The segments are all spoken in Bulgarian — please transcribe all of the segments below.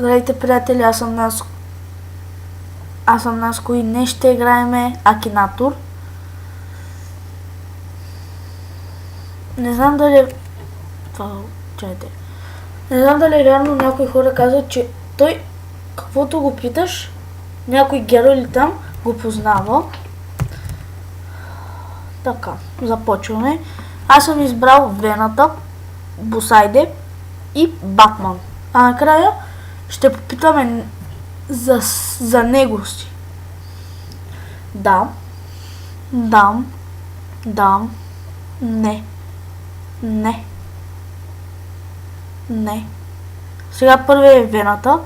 Здравейте, приятели, аз съм Наско и днес ще играеме Акинатор. Не знам дали... Не знам дали реално някои хора казват, че той, каквото го питаш, някой герой или там го познава. Така, започваме. Аз съм избрал Вената, Босайде и Батман. А накрая ще попитаме за него си. Дам. Не. Сега първи е Вената.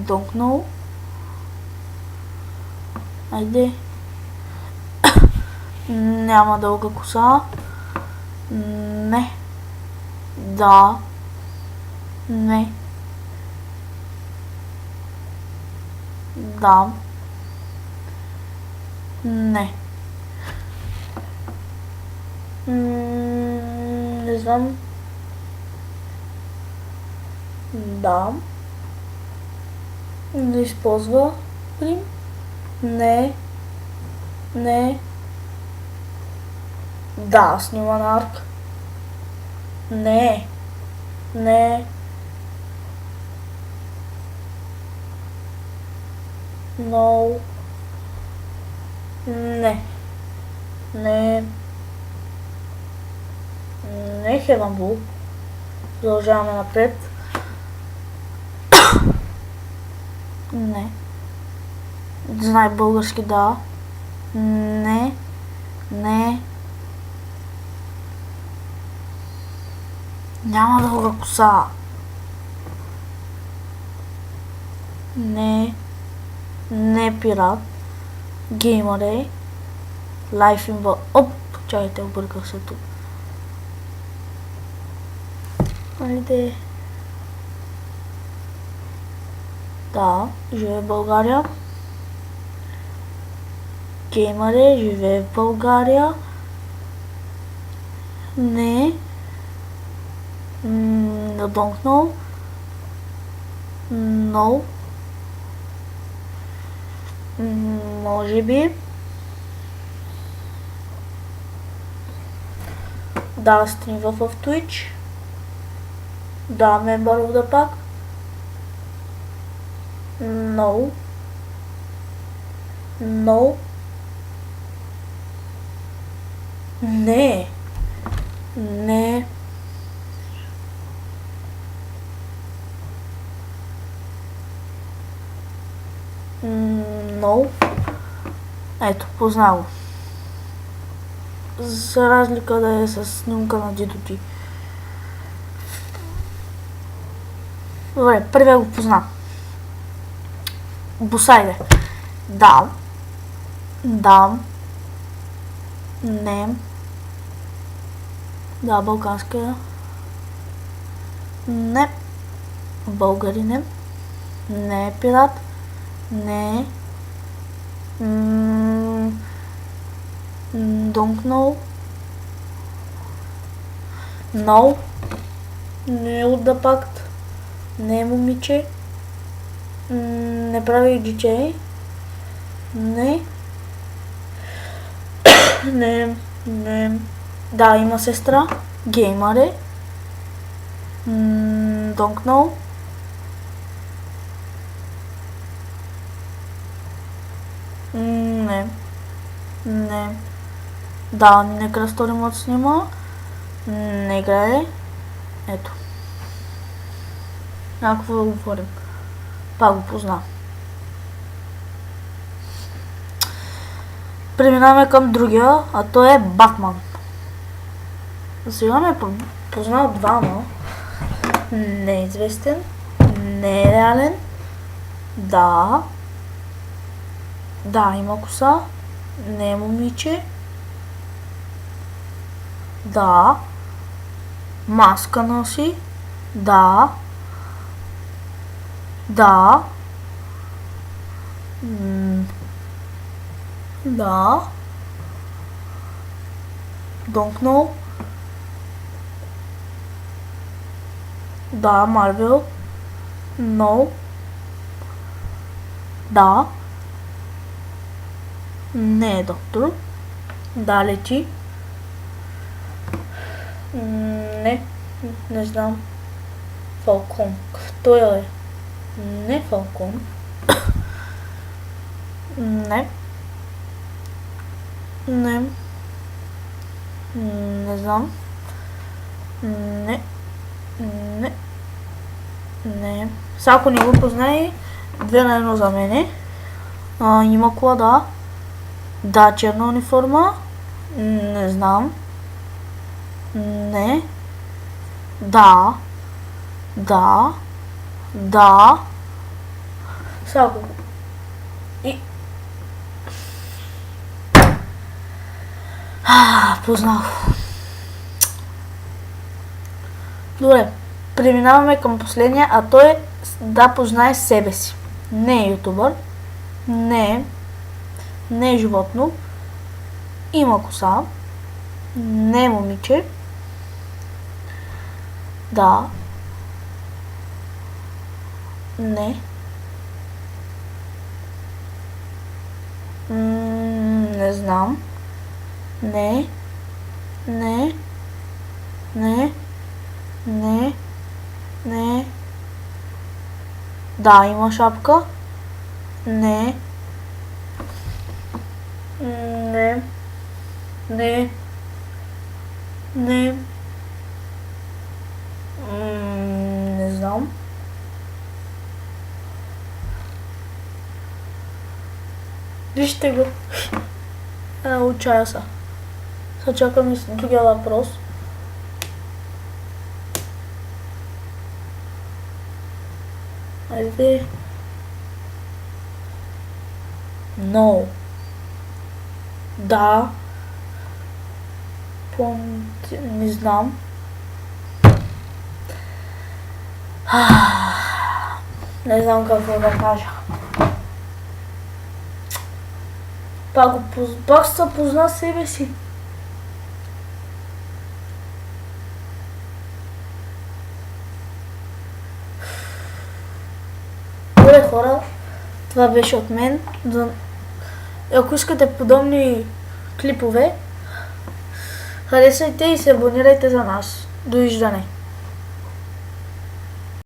Донкнал. Айде. Няма дълга коса. Не. Да. Не. Да. Не. Не знам. Да. Не използва прим. Не. Да, снима на арк. Не. No. Не, Хеванбул. Продължаваме напред. Не. Знай български, да. Не. Няма дълга коса. Не пират. Геймър е. Life in World. Оп, чакайте, обърках се тук. Айде. Да, живее в България. Геймър е, живее в България. Не. Надонкнал. No. Може би. Да, стримва в Twitch. Да, member of the pack. No. Не. No. Ето, познало. За разлика да е с снимка на дидо ти. Добре, първия го позна. Босайде. Да. Не. Да, балканска. Не. Българинен. Не е пират. Не. Донкнал. No. Не е от да пакт. Не е момиче. Не прави диджей. Не. Да, има сестра. Геймър е. Донкнал. Не. Да, нека стори мод снима. Не играе. Ето. Някакво да говорим. Пак го позна. Преминаваме към другия, а той е Батман. Сега ме познал двама. Неизвестен. Не е реален. Да, има коса. Не е момиче. Да. Маска носи. Да. Донкнал. Да, Марвел. No. Да. Не е доктор. Да, лети. Не. Не знам. Фалкон. Той е. Не Фалкон. Не. Не. Не знам. Не. Не. Не. Сега ако не го познае, 2-1 за мене. Има кола, да. Да, черна униформа. Не знам. Не. Да. Да. Да. Сега ако... И... Познах. Добре, преминаваме към последния, а той е да познае себе си. Не е ютубър, не е животно, има коса, не е момиче, да, не, не знам, не, да, има шапка, не, не знам. Вижте го. Учая са. Сега чакам и с другия въпрос. Айде. No. Да. Не знам. Не знам какво да кажа. Пак се позна себе си. Добре, хора, това беше от мен. Ако искате подобни клипове, харесайте и се абонирайте за нас. Довиждане!